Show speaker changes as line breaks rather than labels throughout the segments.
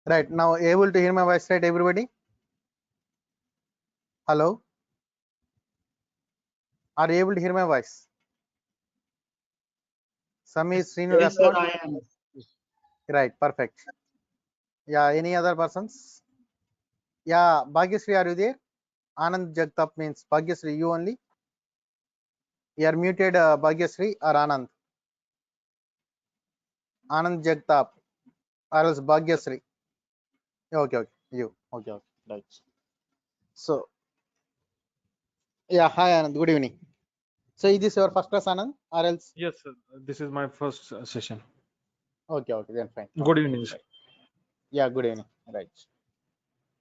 Right, now able to hear my voice, right, everybody? Hello? Are you able to hear my voice? Samir, Srinu,
Yes, sir,
respond.
I am.
Right, perfect. Yeah, any other persons? Yeah, Bhagyasri, are you there? Anand Jagtap means Bhagyasri, you only? You are muted, Bhagyasri or Anand? Anand Jagtap or else Bhagyasri. Okay, you. Okay, right. So, yeah, hi Anand, good evening. So, is this your first class, Anand, or else?
Yes, sir. This is my first session.
Okay, then fine.
Good evening, sir.
Right. Yeah, good evening. Right.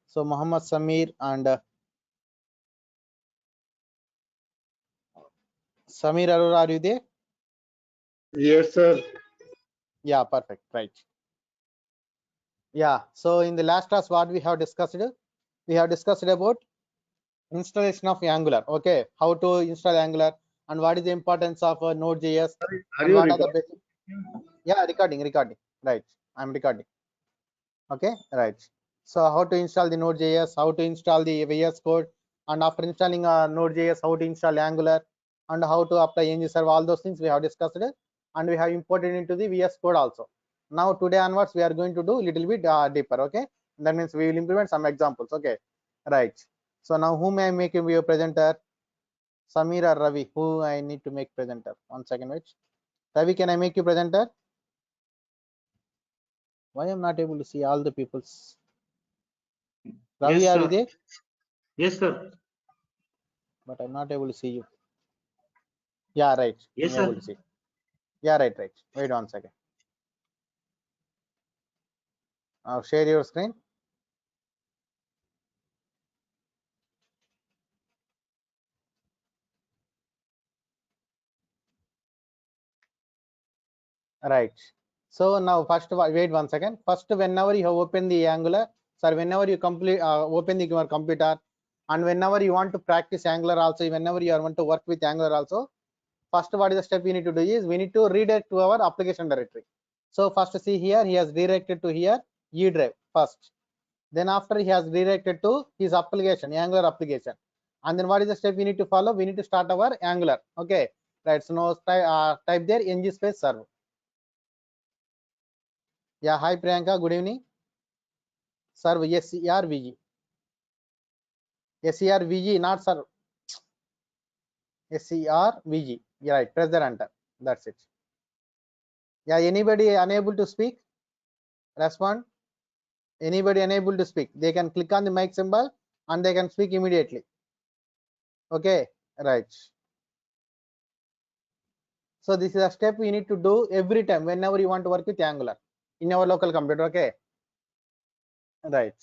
So, Muhammad Samir and Samir Arora, are you there?
Yes, sir.
Yeah, perfect. Right. Yeah. So in the last class, what we have discussed? We have discussed about installation of Angular. Okay, how to install Angular and what is the importance of Node.js and what are the basic. Yeah, recording. Right. I'm recording. Okay. Right. So how to install the Node.js, how to install the VS Code, and after installing Node.js, how to install Angular, and how to apply ng-serve. All those things we have discussed it, and we have imported into the VS Code also. Now today onwards, we are going to do a little bit deeper. Okay. That means we will implement some examples. Okay. Right. So now whom I make a presenter? Samir or Ravi? Who I need to make presenter? 1 second, wait. Ravi, can I make you presenter? Why I'm not able to see all the people's? Ravi,
Yes,
are you
sir.
there?
Yes, sir.
But I'm not able to see you. Yeah, right.
Yes,
I'm able
sir.
to see. Yeah, right. Wait 1 second. Share your screen. Right. So now first, wait 1 second. First, whenever you have opened the Angular, sir, whenever you complete open your computer, and whenever you want to practice Angular also, whenever you want to work with Angular also, first what is the step we need to do is we need to redirect to our application directory. So first see here, he has redirected to here E drive first. Then after he has redirected to his application, Angular application. And then what is the step we need to follow? We need to start our Angular. Okay, right. So now type there ng space serve. Yeah, hi Priyanka, good evening. Serve SERVG. SERVG, not serve. SERVG. Yeah, right. Press the enter. That's it. Yeah, anybody unable to speak? Respond. Anybody unable to speak? They can click on the mic symbol and they can speak immediately. Okay, right. So this is a step we need to do every time whenever you want to work with Angular in our local computer. Okay, right.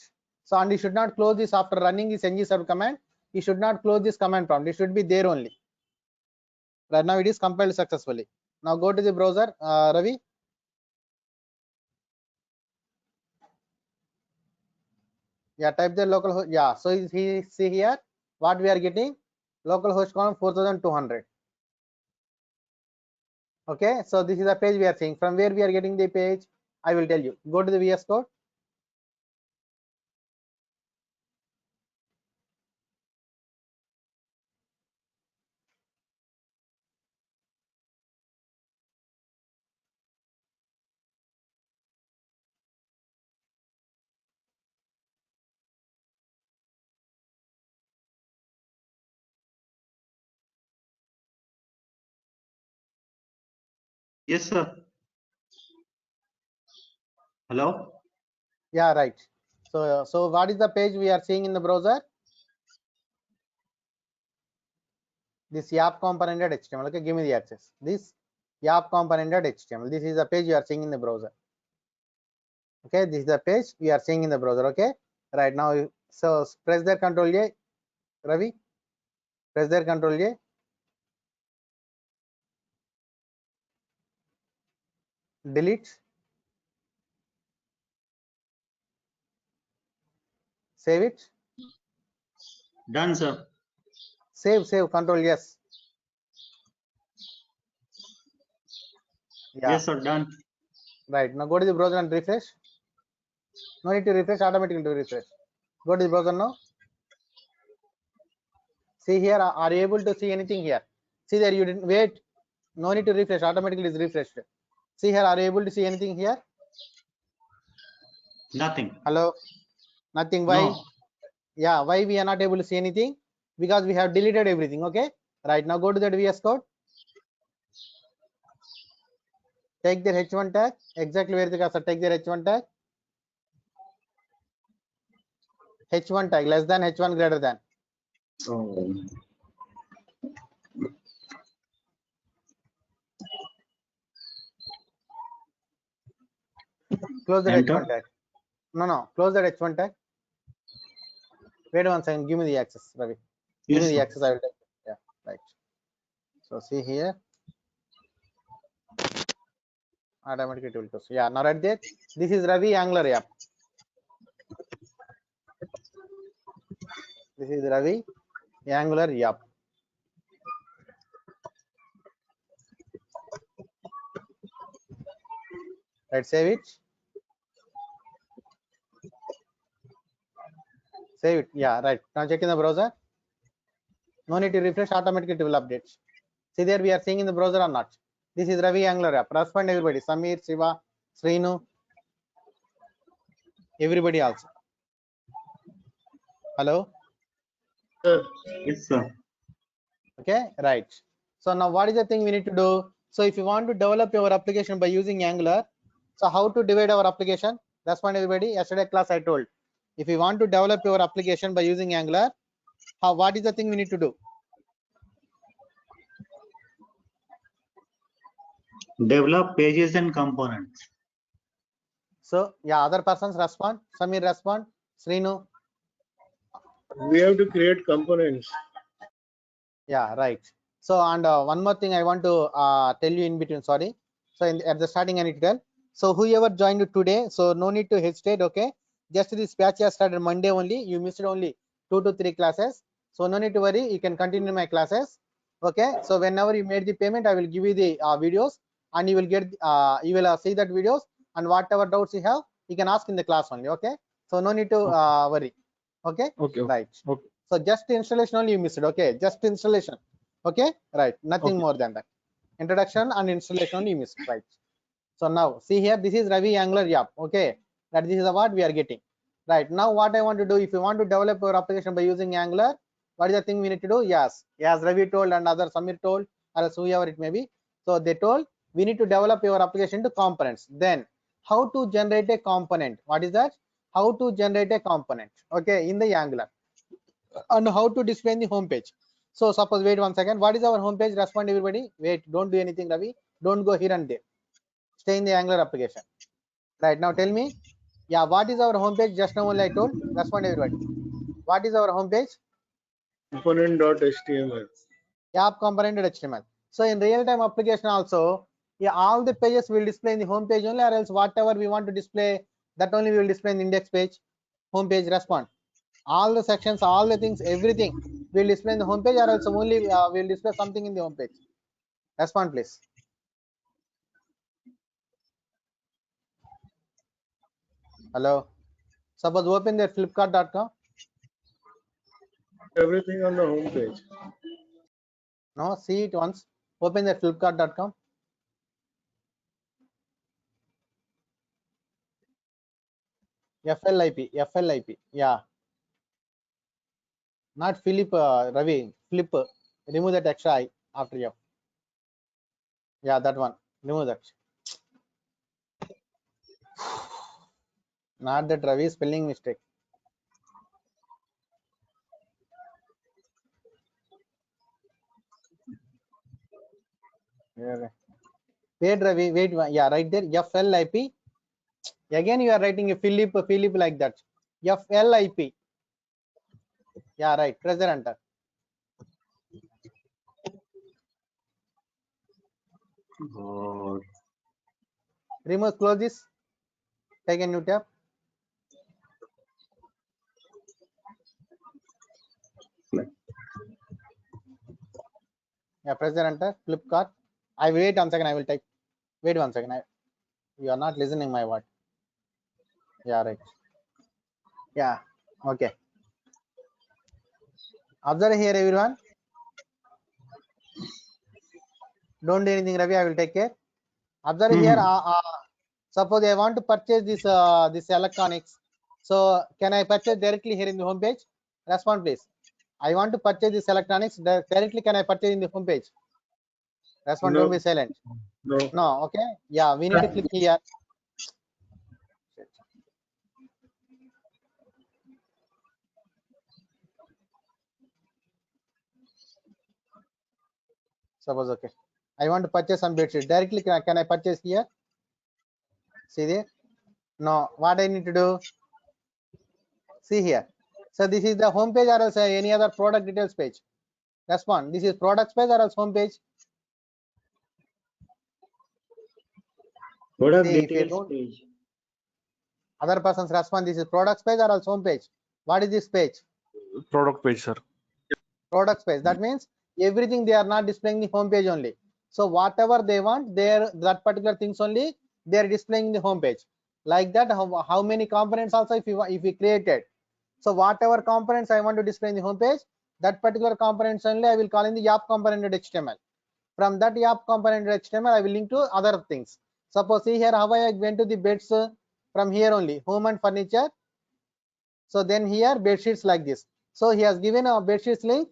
So and you should not close this after running this ng-serve command. You should not close this command prompt. It should be there only. Right now it is compiled successfully. Now go to the browser, Ravi. Yeah, type the local. Yeah, so he see here what we are getting. Localhost column 4200. Okay, so this is the page we are seeing. From where we are getting the page, I will tell you. Go to the VS Code.
Yes, sir. Hello.
Yeah, right. So what is the page we are seeing in the browser? This app component.html. Okay, give me the access. This app component.html. This is the page you are seeing in the browser. Okay, this is the page we are seeing in the browser. Okay, right now. So press there Control J, Ravi. Press there Control J. Delete. Save it.
Done, sir.
Save. Control yes. Yeah.
Yes, sir. Done.
Right now go to the browser and refresh. No need to refresh, automatically to refresh. Go to the browser now. See here, are you able to see anything here? See there, you didn't wait. No need to refresh, automatically is refreshed. See here, are you able to see anything here?
Nothing.
Hello? Nothing. Why?
No.
Yeah, why we are not able to see anything? Because we have deleted everything. Okay, right now go to that VS Code. Take their H1 tag, exactly where the cursor, take their H1 tag. H1 tag, less than H1 greater than.
Oh.
Close that
Enter.
H1 tag. No, close that H1 tag. Wait 1 second, give me the access, Ravi. Give
Yes,
me the
sir.
access, I will take it. Yeah, right. So see here, automatically it will close. Yeah, now right there, this is Ravi Angular app. This is Ravi Angular app. Right, save it. Save it. Yeah, right. Now check in the browser. No need to refresh, automatically it will update. See there, we are seeing in the browser or not. This is Ravi Angular app. Respond everybody. Samir, Shiva, Srinu, everybody also. Hello.
Yes, sir.
Okay, right. So now what is the thing we need to do? So if you want to develop your application by using Angular, so how to divide our application? Respond everybody. Yesterday class I told, if you want to develop your application by using Angular, what is the thing we need to do?
Develop pages and components.
So yeah, other persons respond. Samir respond. Srinu.
We have to create components.
Yeah, right. So and one more thing I want to tell you in between. Sorry. So at the starting I need to tell. So whoever joined today, so no need to hesitate. Okay, just this batch has started Monday only. You missed only 2 to 3 classes. So no need to worry. You can continue my classes. Okay. So whenever you made the payment, I will give you the videos, and you will get you will see that videos, and whatever doubts you have, you can ask in the class only. Okay. So no need to worry. Okay.
Okay.
Right.
Okay.
So just installation only you missed. Okay, just installation. Okay, right. Nothing
Okay.
more than that. Introduction and installation only you missed. Right. So now see here, this is Ravi Angular app. Okay, that this is the what we are getting. Right now, what I want to do, if you want to develop your application by using Angular, what is the thing we need to do? Yes, as Ravi told and other Samir told, or else whoever it may be. So they told we need to develop your application to components. Then how to generate a component? What is that? How to generate a component? Okay, in the Angular, and how to display in the home page. So suppose, wait 1 second, what is our home page? Respond everybody. Wait, don't do anything, Ravi. Don't go here and there. Stay in the Angular application. Right now, tell me. Yeah, what is our home page? Just now only I told. Respond everybody. What is our home page?
Component.html.
App component.html. So in real-time application also, yeah, all the pages will display in the home page only, or else whatever we want to display, that only we will display in the index page, home page. Respond. All the sections, all the things, everything will display in the home page, or else only will display something in the home page. Respond, please. Hello. Suppose open their flipkart.com.
Everything on the home page.
No, see it once. Open their flipkart.com. FLIP. Yeah. Not Philip, Ravi. Flip. Remove that extra I after F. Yeah, that one. Remove that. Not that Ravi, spelling mistake. Yeah. Wait, Ravi. Wait. Yeah, right there. FLIP. Again, you are writing a Philip like that. FLIP. Yeah, right. Press the enter.
God.
Remove, close this. Take a new tab. Yeah, press the enter. Flipkart. I wait 1 second. I will type. Wait 1 second. You are not listening my word. Yeah, right. Yeah, okay. Observe here, everyone. Don't do anything, Ravi. I will take care. Observe here. Suppose I want to purchase this electronics. So can I purchase directly here in the home page? Respond, please. I want to purchase this electronics directly. Can I purchase in the home page? Respond. Don't
No,
be silent.
no.
No. Okay. Yeah, we need to click here. Suppose okay. I want to purchase some bedsheet directly. Can I purchase here? See there? No. What I need to do? See here. So this is the home page or else any other product details page. Respond. This is products page or else home page.
Product
See, if you
details
don't,
page.
other persons respond. This is products page or else home page. What is this page?
Product page, sir.
Products page. That means everything they are not displaying the home page only. So whatever they want, that particular things only they are displaying the home page. Like that, how many components also if we created. So whatever components I want to display in the home page, that particular components only I will call in the app component.html. From that app component.html, I will link to other things. Suppose see here how I went to the beds from here only, home and furniture. So then here bed sheets like this. So he has given a bed sheets link.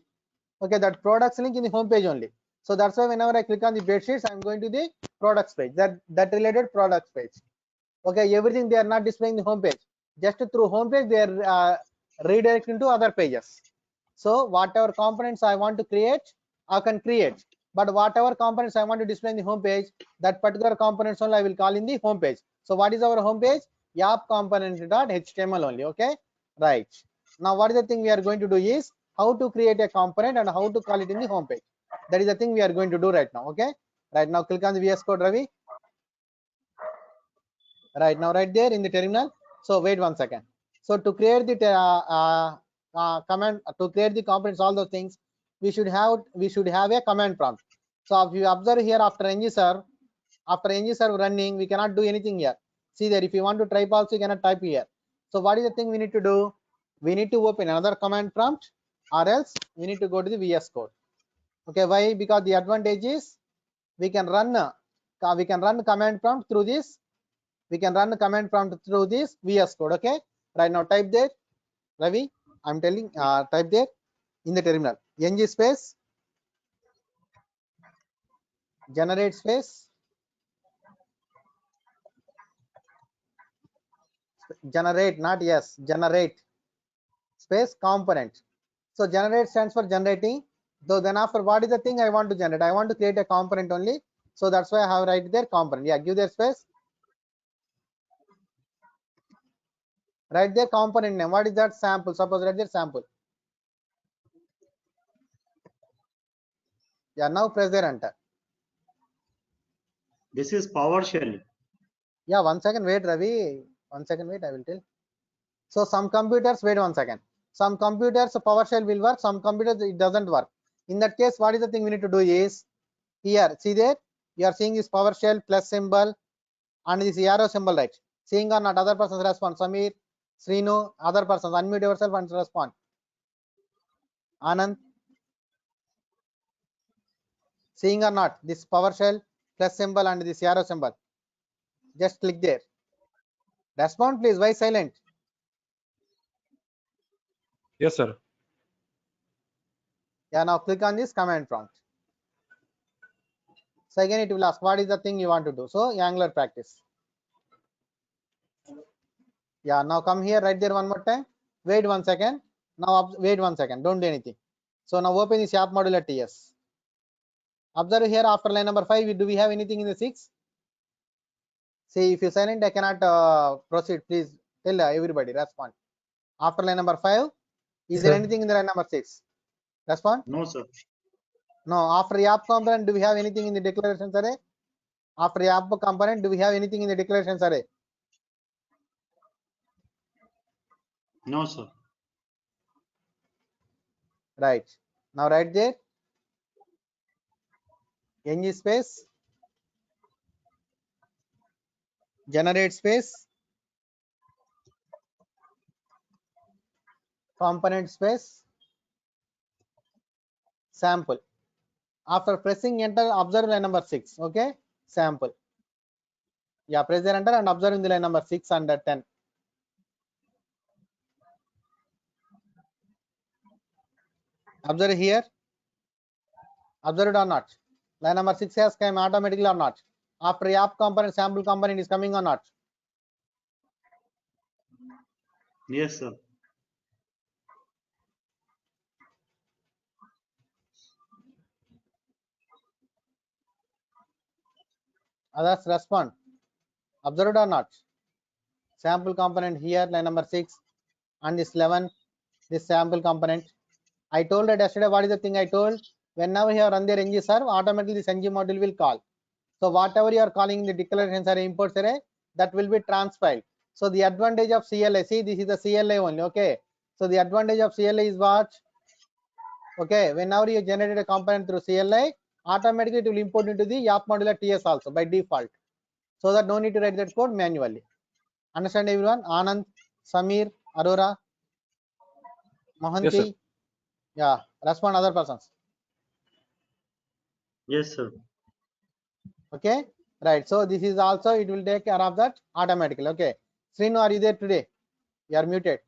Okay, that products link in the home page only. So that's why whenever I click on the bed sheets, I'm going to the products page, that related products page. Okay, everything they are not displaying the home page. Just through home page, they are redirecting to other pages. So whatever components I want to create, I can create. But whatever components I want to display in the home page, that particular components only I will call in the home page. So what is our home page? App component.html only. Okay, right. Now what is the thing we are going to do is how to create a component and how to call it in the home page. That is the thing we are going to do right now. Okay, right now click on the VS Code, Ravi. Right now, right there in the terminal. So wait 1 second. So to create the command, to create the components, all those things, we should have a command prompt. So if you observe here after ngserve running, we cannot do anything here. See there, if you want to type also, you cannot type here. So what is the thing we need to do? We need to open another command prompt, or else we need to go to the VS Code. Okay, why? Because the advantage is we can run command prompt through this. We can run the command prompt through this VS Code. Okay, right now type there, Ravi. I'm telling, type there in the terminal, ng space generate space generate, not yes, generate space component. So generate stands for generating. So then after, what is the thing I want to generate? I want to create a component only. So that's why I have write there component. Yeah, give their space. Write their component name. What is that? Sample. Suppose write their sample. Yeah, now press their enter.
This is PowerShell.
Yeah, 1 second wait, Ravi. 1 second wait, I will tell. So some computers, wait 1 second. Some computers PowerShell will work, some computers it doesn't work. In that case, what is the thing we need to do is here, see there, you are seeing this PowerShell plus symbol and this arrow symbol, right? Seeing or not, other persons respond. Samir, Srinu, other persons, unmute yourself and respond. Anand, seeing or not, this PowerShell plus symbol and this arrow symbol. Just click there. Respond please, why silent?
Yes, sir.
Yeah, now click on this command prompt. So again it will ask what is the thing you want to do. So Angular practice. Yeah, now come here, right there one more time. Wait 1 second. Now wait 1 second. Don't do anything. So now open this app module at TS. Observe here after line number 5. Do we have anything in the 6? See, if you silent, I cannot proceed. Please tell everybody. Respond. After line number 5, is there anything in the line number 6? Respond.
No, sir.
No. After app component, do we have anything in the declarations array? After app component, do we have anything in the declarations array?
No, sir.
Right. Now right there, ng space generate space component space sample. After pressing enter, observe line number 6. Okay, sample. Yeah, press the enter and observe in the line number 6 and 10. Observe here. Observe it or not? Line number 6 has come automatically or not? After app component, sample component is coming or not?
Yes, sir.
Others respond. Observe it or not? Sample component here, line number 6, and this 11, this sample component. I told that yesterday. What is the thing I told? Whenever you have run their ng serve, automatically this ng module will call. So whatever you are calling the declarations array, imports array, that will be transpiled. So the advantage of CLI, see, this is the CLI only. Okay. So the advantage of CLI is what? Okay, whenever you generate a component through CLI, automatically it will import into the app modular TS also by default. So that no need to write that code manually. Understand everyone? Anand, Samir, Aurora, Mohanty.
Yes, sir.
Yeah, respond other persons.
Yes, sir.
Okay, right. So this is also, it will take care of that automatically. Okay, Srinu, are you there today? You are muted.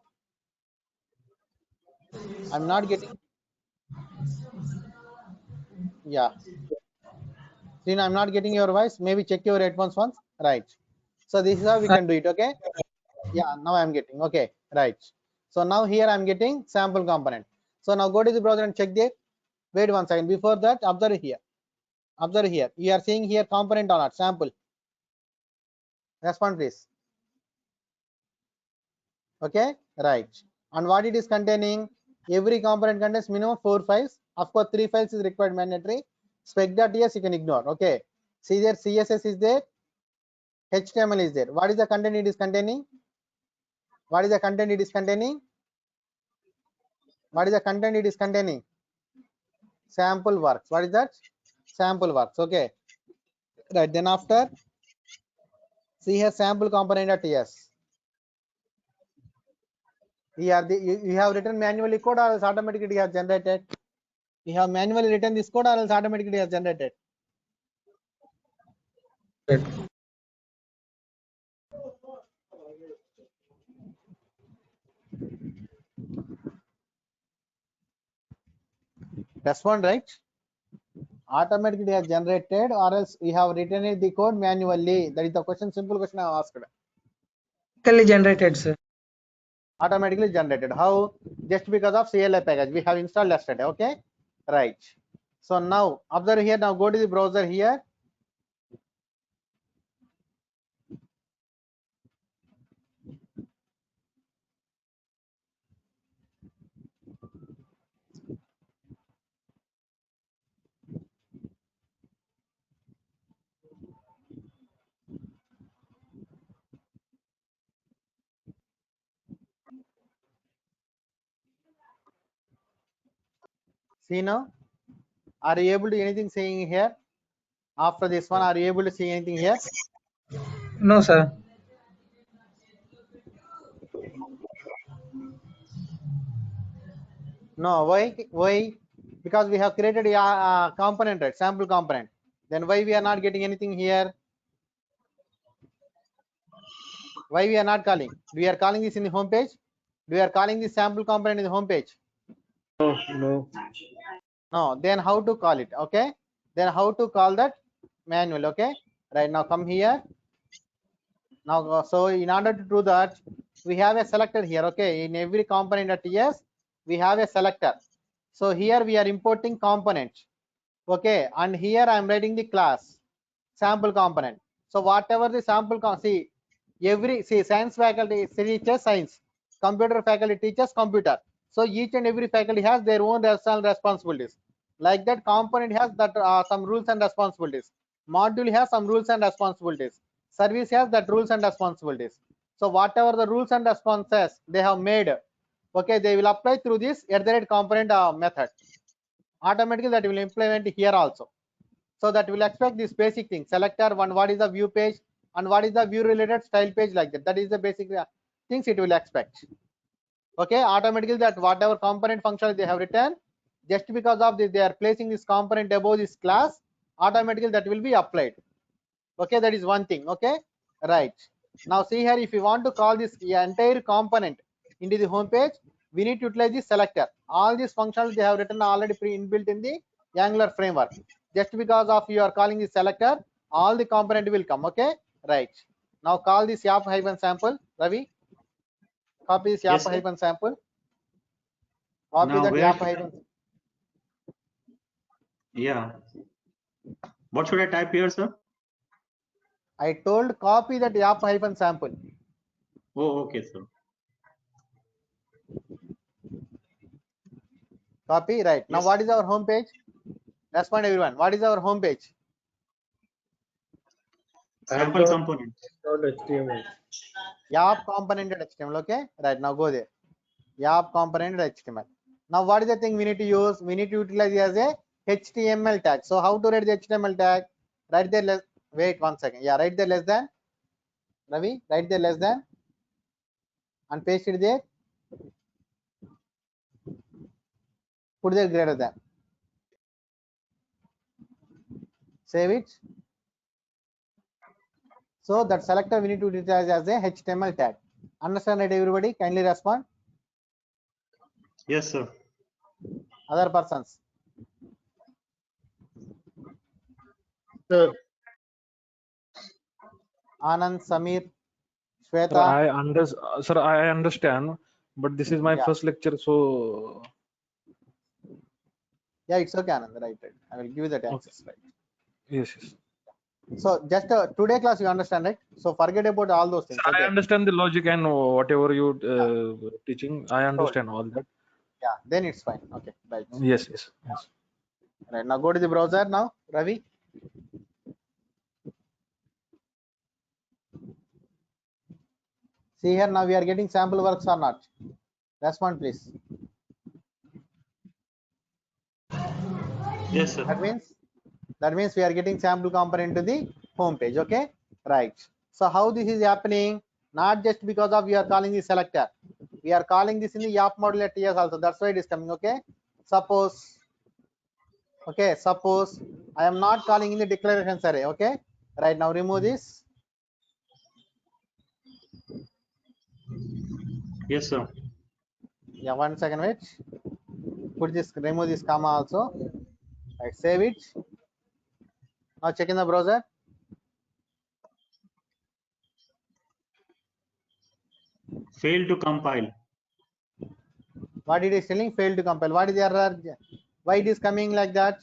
I'm not getting. Yeah, Srinu, I'm not getting your voice. Maybe check your headphones once. Right. So this is how we can do it. Okay. Yeah, now I'm getting. Okay, right. So now here I'm getting sample component. So now go to the browser and check there. Wait 1 second. Before that, observe here. Observe here. You are seeing here component or not? Sample. Respond please. Okay, right. And what it is containing? Every component contains minimum 4 files. Of course, 3 files is required mandatory. Spec.ts you can ignore. Okay. See there, CSS is there. HTML is there. What is the content it is containing? What is the content it is containing? What is the content it is containing? Sample works. What is that? Sample works. Okay. Right. Then after, see here sample component.ts. Here you have written manually code or else automatically it has generated. You have manually written this code or else automatically it has generated. Respond, right? Automatically it has generated or else you have written it the code manually. That is the question, simple question I asked.
Automatically generated, sir.
Automatically generated. How? Just because of CLI package we have installed yesterday. Okay, right. So now observe here. Now go to the browser here. See now, are you able to anything seeing here? After this one, are you able to see anything here?
No, sir.
No. Why? Why? Because we have created a component, right? Sample component. Then why we are not getting anything here? Why we are not calling? We are calling this in the home page. We are calling this sample component in the home page.
No, no.
No. Then how to call it? Okay. Then how to call that? Manual. Okay. Right now come here. Now so in order to do that, we have a selector here. Okay. In every component.ts we have a selector. So here we are importing component. Okay. And here I am writing the class sample component. So whatever the sample see every science faculty teaches science, computer faculty teaches computer. So each and every faculty has their own responsibilities. Like that, component has that some rules and responsibilities. Module has some rules and responsibilities. Service has that rules and responsibilities. So whatever the rules and responses they have made, okay, they will apply through this component method. Automatically that will implement here also. So that will expect this basic thing. Selector one, what is the view page and what is the view related style page, like that. That is the basic things it will expect. Okay, automatically that whatever component function they have written, just because of this, they are placing this component above this class, automatically that will be applied. Okay, that is one thing. Okay, right. Now see here, if you want to call this entire component into the home page, we need to utilize the selector. All these functions they have written already pre-inbuilt in the Angular framework. Just because of you are calling the selector, all the component will come. Okay, right. Now call this yap hyphen sample. Ravi, copy this yap
Yes, sir.
hyphen sample. Copy
Now
that
where
yap
should
hyphen.
yeah. What should I type here, sir?
I told copy that yap hyphen sample.
Oh, okay, sir.
Copy, right. Now
Yes.
what is our home page? Respond everyone. What is our home page?
Sample component.
HTML.
Yap componented HTML. Okay, right. Now go there. Yap componented HTML. Now what is the thing we need to use? We need to utilize it as a HTML tag. So how to write the HTML tag? Write there less. Wait 1 second. Yeah, write there less than. Ravi, write there less than and paste it there. Put there greater than. Save it. So that selector we need to utilize as a HTML tag. Understand it, everybody? Kindly respond.
Yes, sir.
Other persons.
Sir,
Anand, Samir,
Sir,
Shweta.
sir, I understand, but this is my
Yeah.
first lecture, so
Yeah, it's okay, Anand. Right. I will give you that
okay.
access. Right.
Yes, yes.
So just today class you understand, right? So forget about all those things.
Sir, I
Okay.
understand the logic and whatever you teaching. I
Told.
understand all that.
Yeah. Then it's fine. Okay. Right.
Yes, yes, yes.
Right. Now go to the browser now, Ravi. See here now we are getting sample works or not? Respond please.
Yes, sir.
That means we are getting sample component to the home page. Okay. Right. So how this is happening? Not just because of we are calling the selector. We are calling this in the YAP module at TS also. That's why it is coming. Okay. Suppose I am not calling in the declarations array. Okay, right now remove this.
Yes, sir.
Yeah, 1 second, wait. Put this, remove this comma also. Right, save it. Now check in the browser.
Failed to compile.
What it is telling? Failed to compile. What is the error? Why it is coming like that?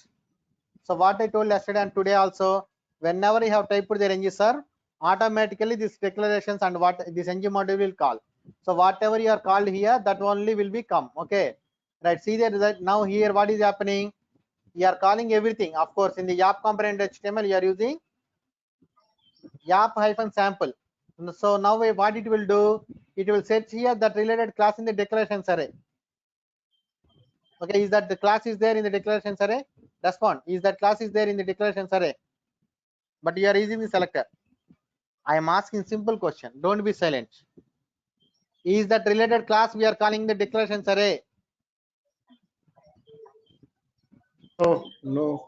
So what I told yesterday and today also, whenever you have typed the ng sir, automatically these declarations and what this ng module will call. So whatever you are called here, that only will be come. Okay, right. See that now here what is happening? You are calling everything. Of course, in the YAP component HTML, you are using YAP hyphen sample. So now what it will do? It will set here that related class in the declarations array. Okay, is that the class is there in the declarations array? Respond. Is that class is there in the declarations array? But you are using the selector. I am asking simple question. Don't be silent. Is that related class we are calling the declarations array?
no, no.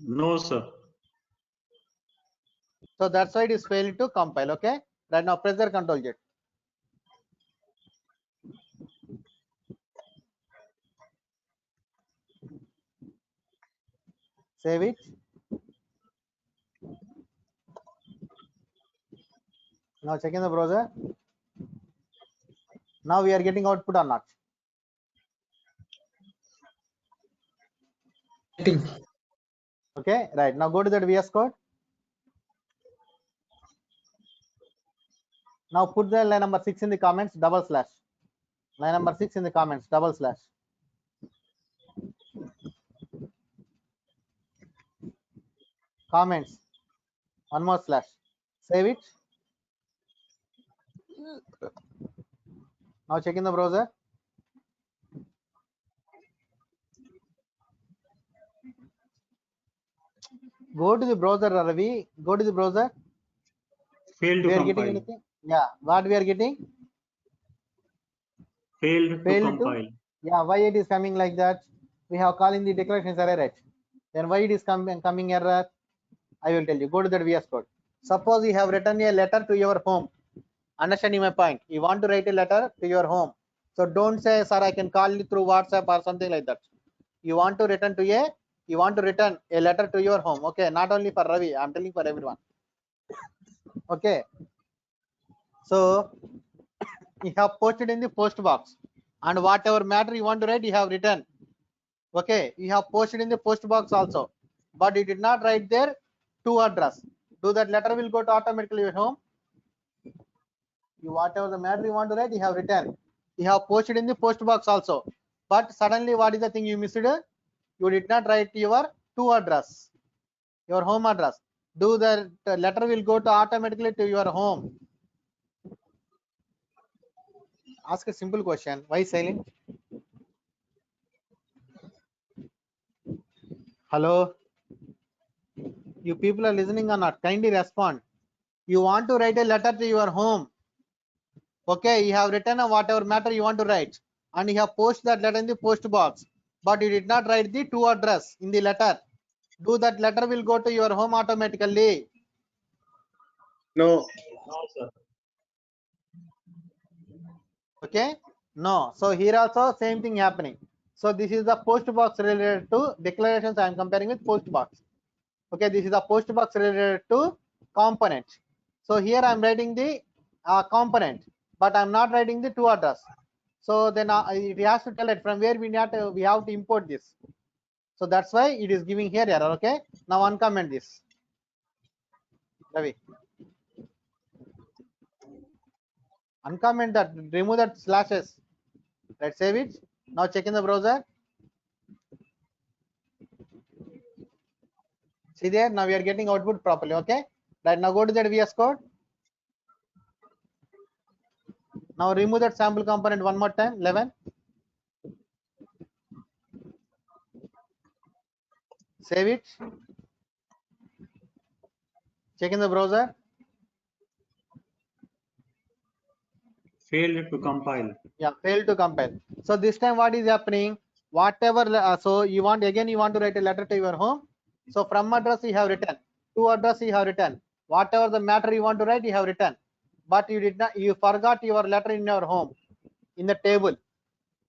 No, sir.
So that's why it is failing to compile. Okay. Right now press the control jet. Save it. Now check in the browser. Now we are getting output or not? Okay, right. Now go to that VS Code. Now put the line number 6 in the comments, double slash. Line number 6 in the comments, double slash. Comments, one more slash. Save it. Now check in the browser. Go to the browser, Ravi. Go to the browser.
Failed to
We are getting
compile.
anything? Yeah, what we are getting?
Failed to
Failed to?
compile.
Yeah, why it is coming like that? We have called in the declaration error, right? Then why it is coming error? I will tell you. Go to that VS Code. Suppose you have written a letter to your home. Understanding my point? You want to write a letter to your home. So don't say, sir, I can call you through WhatsApp or something like that. You want to return a letter to your home. Okay, not only for Ravi, I'm telling for everyone. Okay. So you have posted in the post box, and whatever matter you want to write, you have written. Okay, you have posted in the post box also, but you did not write there to address. Do that letter will go to automatically your home. You whatever the matter you want to write, you have written. You have posted in the post box also, but suddenly what is the thing you missed? You did not write your to address, your home address. Do the letter will go to automatically to your home. Ask a simple question. Why silent? Hello, you people are listening or not? Kindly respond. You want to write a letter to your home. Okay, you have written a whatever matter you want to write, and you have posted that letter in the post box, but you did not write the to address in the letter. Do that letter will go to your home automatically?
No.
Okay, no. So here also same thing happening. So this is the post box related to declarations. I am comparing with post box. Okay, this is the post box related to component. So here I am writing the component, but I am not writing the to address. So then it has to tell it from where we have to import this. So that's why it is giving here error. Okay, now uncomment this. Ravi, uncomment that, remove that slashes. Let's save it. Now check in the browser. See there, now we are getting output properly. Okay, right, now go to that VS Code. Now remove that sample component one more time. 11. Save it. Check in the browser.
Failed to compile.
Yeah, failed to compile. So this time what is happening? Whatever, so you want to write a letter to your home. So from address you have written, to address you have written, whatever the matter you want to write you have written, but you forgot your letter in your home, in the table.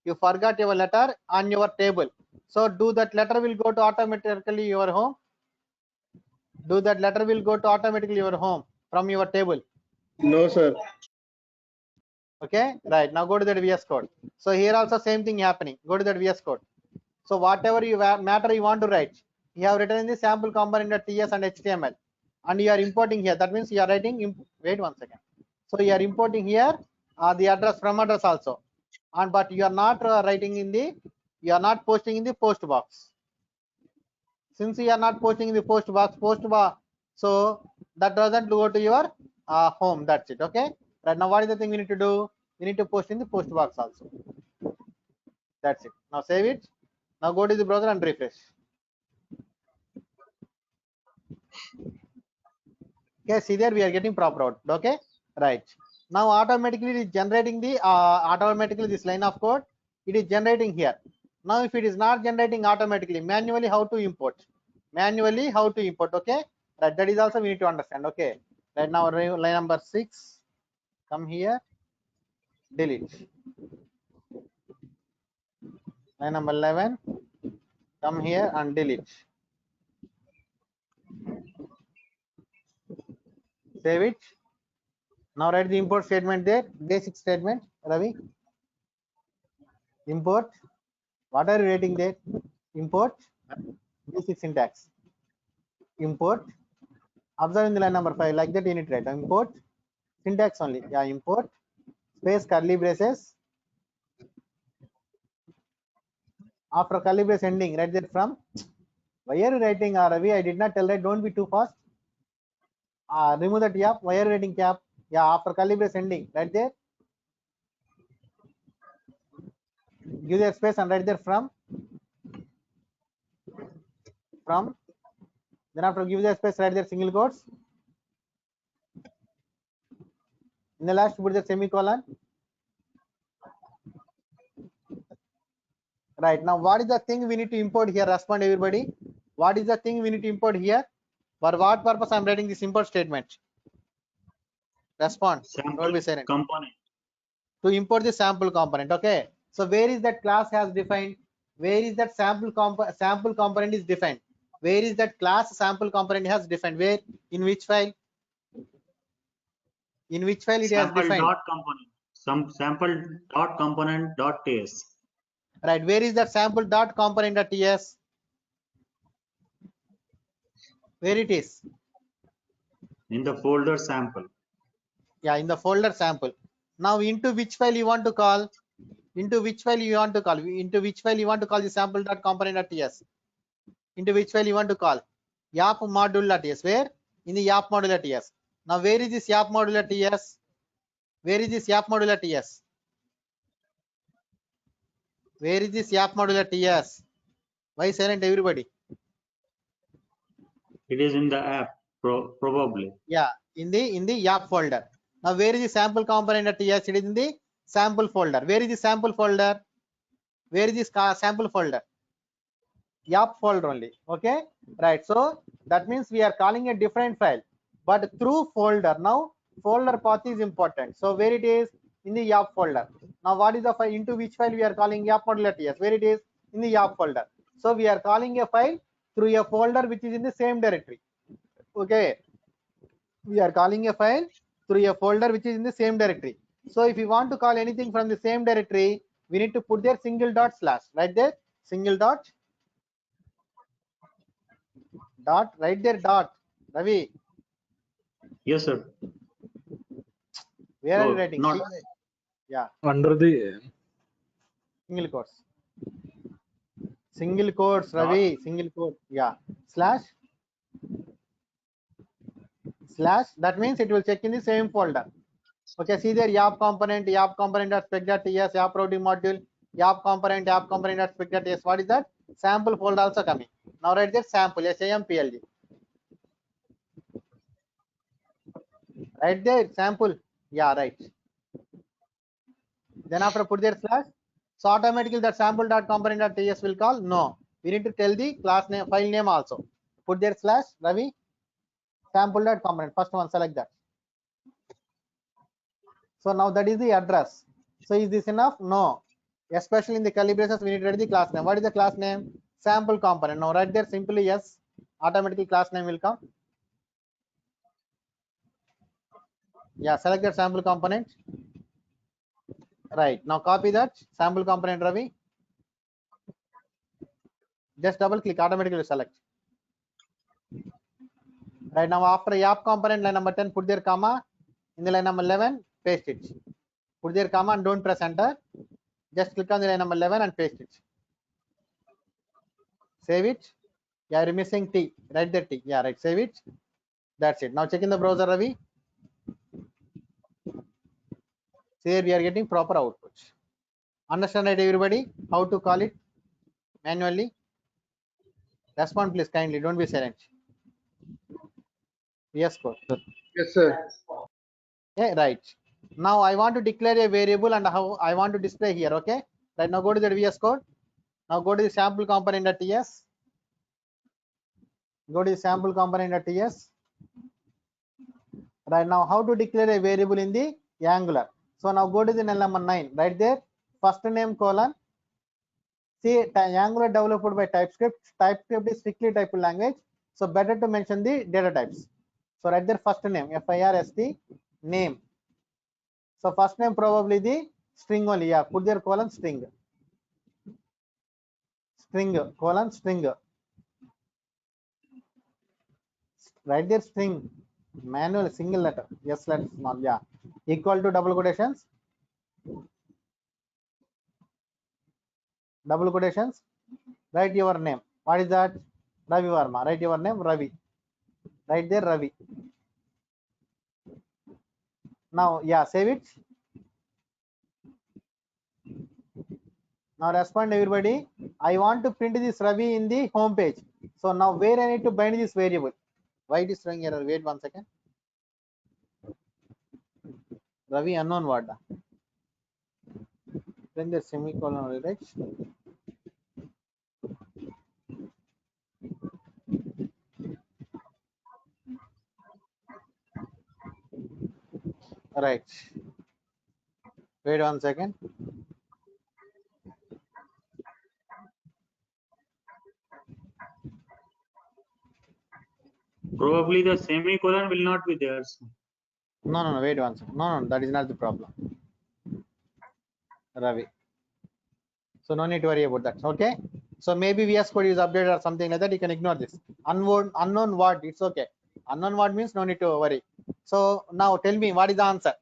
You forgot your letter on your table. So do that letter will go to automatically your home. Do that letter will go to automatically your home from your table.
No, sir.
Okay, right, now go to that VS Code. So here also same thing happening. Go to that VS Code. So whatever matter you want to write, you have written in the sample component TS and HTML, and you are importing here. That means you are writing. Wait one second. So you are importing here the address from address also, and but you are not writing in the. You are not posting in the post box. Since you are not posting in the post box, so that doesn't go to your home. That's it. Okay. Right now, what is the thing we need to do? We need to post in the post box also. That's it. Now save it. Now go to the browser and refresh. Okay, see there we are getting proper output. Okay, right. Now automatically it is generating the automatically this line of code. It is generating here. Now if it is not generating automatically, manually how to import? Manually how to import? Okay, right. That is also we need to understand. Okay, right now line number 6. Come here, delete. Line number 11. Come here and delete. Save it. Now write the import statement there. Basic statement, Ravi. Import. What are you writing there? Import. Basic syntax. Import. Observe in the line number 5. Like that you need to write. Import. Syntax only. Yeah. Import. Space curly braces. After curly brace ending, write that from. Why are you writing Ravi? I did not tell that. Don't be too fast. Remove that cap. Why are you writing cap? Yeah. After curly brace ending, right there. Give that space and write there from. From. Then after give the space, write there single quotes. In the last, put the semicolon. Right. Now, what is the thing we need to import here? Respond, everybody. What is the thing we need to import here? For what purpose I'm writing this import statement? Respond. Don't
Sample
be silent.
component.
To import the sample component. Okay. So where is that class has defined? Where is that sample component is defined? Where is that class sample component has defined? Where? In which file? In which file it has
Sample
defined?
dot component. Some sample dot component dot ts.
Right. Where is that sample dot component dot ts? Where it is?
In the folder sample.
Yeah, in the folder sample. Now into which file you want to call? Into which file you want to call? Into which file you want to call the sample dot component dot ts? Into which file you want to call? YAP module dot ts. Where? In the YAP module dot ts. Now where is this YAP module dot ts? Where is this YAP module dot ts? Where is this YAP module dot ts? Why silent everybody?
It is in the app, probably.
Yeah, in the YAP folder. Now where is the sample component dot ts? It is in the sample folder. Where is the sample folder? Where is this sample folder? YAP folder only. Okay, right. So that means we are calling a different file, but through folder. Now folder path is important. So where it is? In the YAP folder. Now what is the file? Into which file we are calling YAP module.ts? Where it is? In the YAP folder. So we are calling a file through a folder which is in the same directory. Okay, we are calling a file through a folder which is in the same directory. So if you want to call anything from the same directory, we need to put there single dot slash. Right there, single dot dot. Right there, dot. Ravi,
Yes, sir.
where are you
Oh,
writing?
not
Yeah,
Under the
single quotes. Single quotes, Ravi, single quote. Yeah, slash. Slash. That means it will check in the same folder. Okay, see there, YAP component dot spec dot ts, YAP routing module, YAP component dot spec dot ts. What is that? Sample folder also coming. Now write there sample, SAMPLG. Right there, sample. Yeah, right. Then after put there slash. So automatically that sample dot component dot ts will call. No, we need to tell the class name, file name also. Put there slash Ravi, sample dot component. First one, select that. So now that is the address. So is this enough? No. Especially in the calibrations, we need to write the class name. What is the class name? Sample component. Now right there simply yes. Automatically class name will come. Yeah, select that sample component. Right. Now copy that sample component, Ravi. Just double click, automatically select. Right now after YAP component line number 10, put there comma. In the line number 11, paste it. Put there comma and don't press enter. Just click on the line number 11 and paste it. Save it. Yeah, you're missing T. Write the T. Yeah, right. Save it. That's it. Now check in the browser, Ravi. See here we are getting proper output. Understand right, everybody? How to call it manually? Respond please kindly. Don't be silent. Yes, code.
Yes, sir.
Okay, right. Now I want to declare a variable and how I want to display here. Okay. Right now go to the VS Code. Now go to the sample component.ts. Go to the sample component.ts. Right now, how to declare a variable in the Angular? So now go to the number 9. Right there, first name colon. See, Angular developed by TypeScript. TypeScript is strictly typed language. So better to mention the data types. So right there, first name, FIRST name. So first name probably the string only. Yeah, put there colon string. String colon string. Right there string. Manual single letter. Yes, letter small. Yeah. Equal to double quotations. Double quotations. Write your name. What is that? Ravi Varma. Write your name, Ravi. Right there, Ravi. Now, yeah, save it. Now respond everybody. I want to print this Ravi in the home page. So now where I need to bind this variable? Why it is showing error? Wait 1 second. Ravi unknown word. Then the semicolon, right? Right. Wait 1 second.
Probably the semicolon will not be there. So.
No, wait 1 second. No, that is not the problem. Ravi. So no need to worry about that. Okay. So maybe VS Code is updated or something like that. You can ignore this. Unknown word. It's okay. Unknown word means no need to worry. So now tell me what is the answer?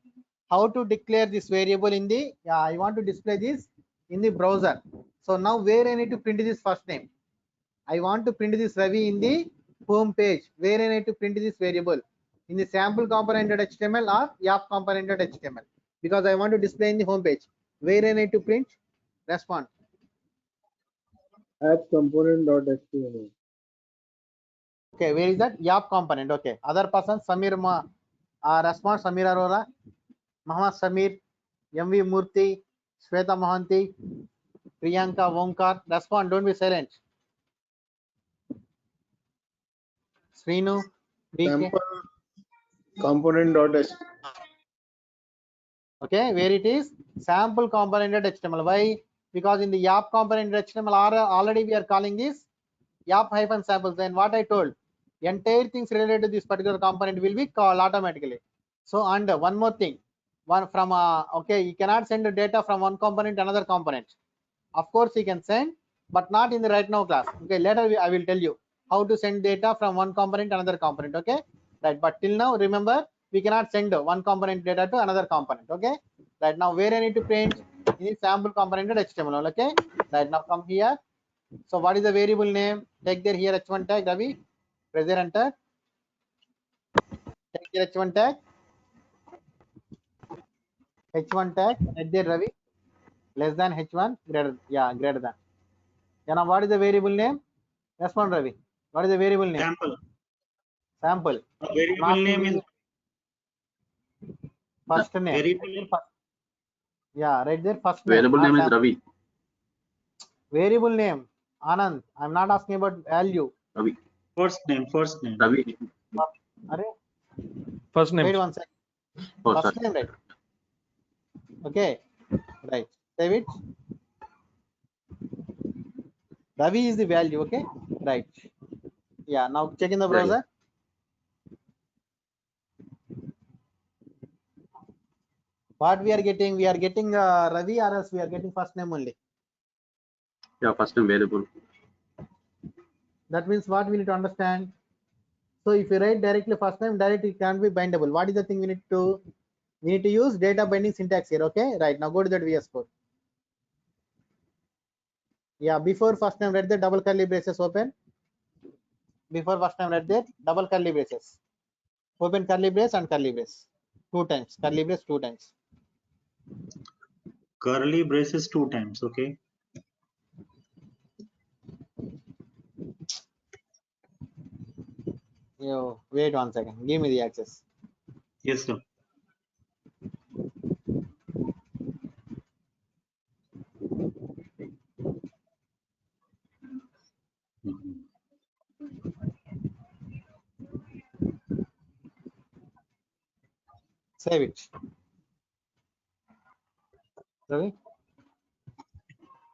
How to declare this variable in the? Yeah, I want to display this in the browser. So now where I need to print this first name? I want to print this Ravi in the home page. Where I need to print this variable? In the sample component.html or YAP component.html? Because I want to display in the home page. Where I need to print? Respond.
App component.html.
Okay, where is that? YAP component. Okay. Other person, Samir response, Samir Arora, Muhammad Samir, MV Murthy, Shweta Mohanty, Priyanka Womkar. Respond. Don't be silent. Srinu, DK.
Sample component.html.
Okay, where it is? Sample component.html. Why? Because in the YAP component.html already we are calling this YAP hyphen samples. Then what I told, entire things related to this particular component will be called automatically. So and one more thing, one from okay, you cannot send the data from one component to another component. Of course you can send, but not in the right now class. Okay, later I will tell you how to send data from one component to another component. Okay, right. But till now, remember, we cannot send one component data to another component. Okay, right. Now where I need to print in sample component.html. Okay, right. Now come here. So what is the variable name? Take there here h1 tag, Ravi. Press there enter. Take here h1 tag. H1 tag. At there Ravi. Less than h1. Greater. Yeah, greater than. Yeah, now what is the variable name? Respond, Ravi. What is the variable name?
Sample.
Sample.
Variable name is
First name.
variable name.
Yeah, right there. First name.
Variable name is
sample.
Ravi.
Variable name. Anand. I'm not asking about value.
Ravi.
First name. First name.
Ravi.
Array.
First name.
Wait 1 second.
Oh,
First
sorry.
name, right? Okay. Right. Save it. Ravi is the value. Okay. Right. Yeah. Now check in the browser. What we are getting? We are getting Ravi, or else we are getting first name only.
Yeah, first name variable.
That means what we need to understand. So if you write directly first name, directly it can't be bindable. What is the thing we need to? We need to use data binding syntax here. Okay. Right. Now go to that VS Code. Yeah. Before first name, write the double curly braces open. Before first name, write there double curly braces. Open curly brace and curly brace. 2 times. Curly brace 2 times.
Curly braces 2 times. Okay.
Yo, wait 1 second. Give me the access.
Yes, sir. Mhm.
Save it. Ravi.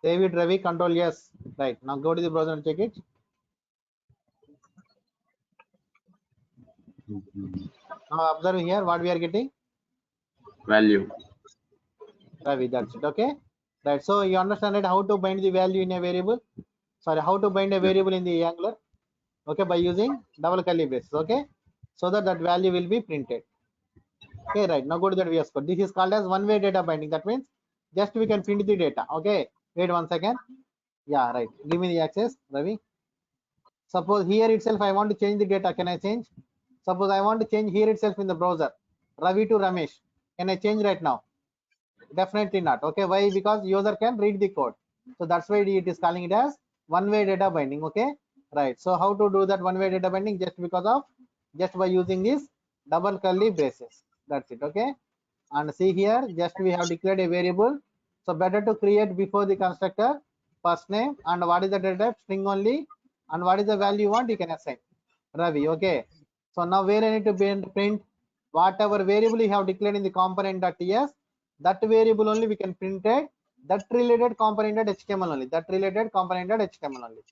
Save it, Ravi. Control yes. Right. Now go to the browser and check it.
Mhm.
Now observe here what we are getting.
Value.
Ravi, that's it. Okay. Right. So you understand it, how to bind the value in a variable. Sorry, how to bind a variable in the Angular. Okay, by using double curly braces. Okay, so that value will be printed. Okay, right. Now go to that VS Code. This is called as one-way data binding. That means just we can print the data. Okay. Wait 1 second. Yeah, right. Give me the access, Ravi. Suppose here itself I want to change the data. Can I change? Suppose I want to change here itself in the browser. Ravi to Ramesh. Can I change right now? Definitely not. Okay, why? Because user can read the code. So that's why it is calling it as one-way data binding. Okay, right. So how to do that one-way data binding? Just by using this double curly braces. That's it. Okay, And see here, just we have declared a variable. So better to create before the constructor first name and what is the data type, string only, and what is the value you want, you can assign Ravi. Okay. So now where I need to print whatever variable you have declared in the component.ts, that variable only we can print it, that related component.html only, that related component.html only.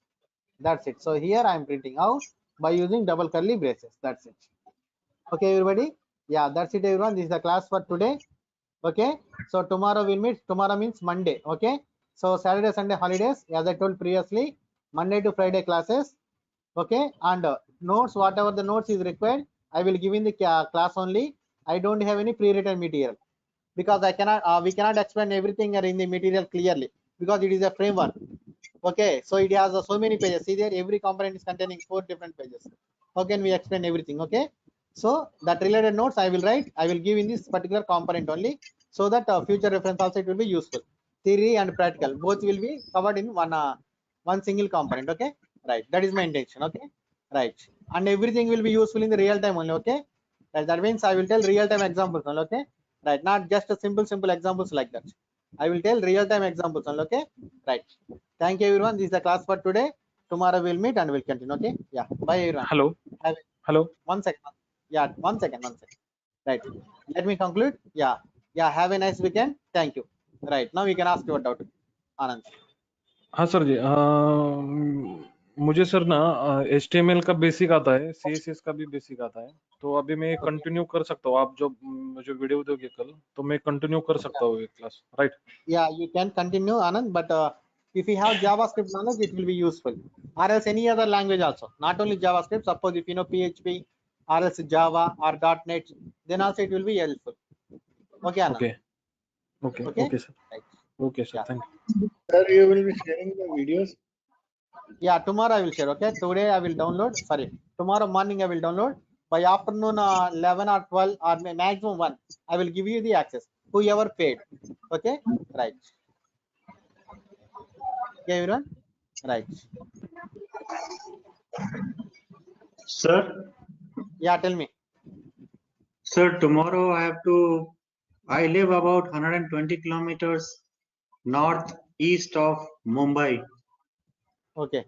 That's it. So here I am printing out by using double curly braces. That's it. Okay, everybody. Yeah, that's it, everyone. This is the class for today. Okay. So tomorrow we'll meet. Tomorrow means Monday. Okay. So Saturday, Sunday holidays, as I told previously, Monday to Friday classes. Okay. And notes, whatever the notes is required, I will give in the class only. I don't have any pre-written material because I cannot. We cannot explain everything in the material clearly because it is a framework. Okay, so it has so many pages. See there, every component is containing 4 different pages. How can we explain everything? Okay, so that related notes I will write. I will give in this particular component only, so that future reference also it will be useful. Theory and practical both will be covered in one single component. Okay, right. That is my intention. Okay, right. And everything will be useful in the real time only. Okay, right. That means I will tell real time examples only. Okay, right. Not just a simple examples like that. I will tell real time examples only. Okay, right. Thank you, everyone. This is the class for today. Tomorrow we'll meet and we'll continue. Okay. Yeah. Bye, everyone.
Hello.
Have
Hello.
1 second. Yeah. 1 second. 1 second. Right. Let me conclude. Yeah. Yeah. Have a nice weekend. Thank you. Right. Now you can ask your doubt. Anand.
हाँ sir जी, मुझे sir ना HTML का basic आता है, CSS का भी basic आता है, तो अभी मैं कंटिन्यू कर सकता हूँ। आप जो मुझे वीडियो दोगे कल, तो मैं कंटिन्यू कर सकता हूँ ये class, right?
Yeah, you can continue, Anand, but if you have JavaScript knowledge, it will be useful. Or else any other language also, not only JavaScript. Suppose if you know PHP, or else Java or .NET, then also it will be helpful. Okay, Anand.
Okay. Okay.
Okay.
Okay, sir.
Right.
Okay, sir.
Yeah.
Thank you.
Sir, you will be sharing the videos.
Yeah, tomorrow I will share. Okay, today I will download. Sorry, tomorrow morning I will download. By afternoon 11 or 12 or maximum 1, I will give you the access. Whoever paid. Okay, right. Okay, everyone. Right.
Sir,
Yeah, tell me.
sir, tomorrow I live about 120 kilometers northeast of Mumbai.
Okay.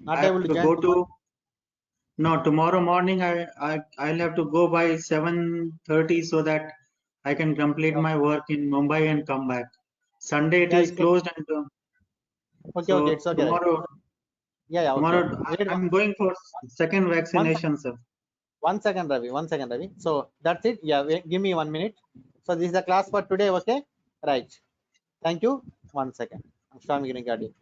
Not
I
able
have
to
to
join
go
tomorrow?
to, no, tomorrow morning I'll have to go by 7:30 so that I can complete my work in Mumbai and come back. Sunday it
Yeah,
is
it's okay.
closed and
Okay,
so
okay, it's okay. Right.
tomorrow
Yeah, okay.
tomorrow
Wait,
I'm going for second vaccination, sir.
1 second, Ravi. 1 second, Ravi. So that's it. Yeah, wait, give me 1 minute. So this is the class for today. Okay, right. Thank you. 1 second. I'm showing you.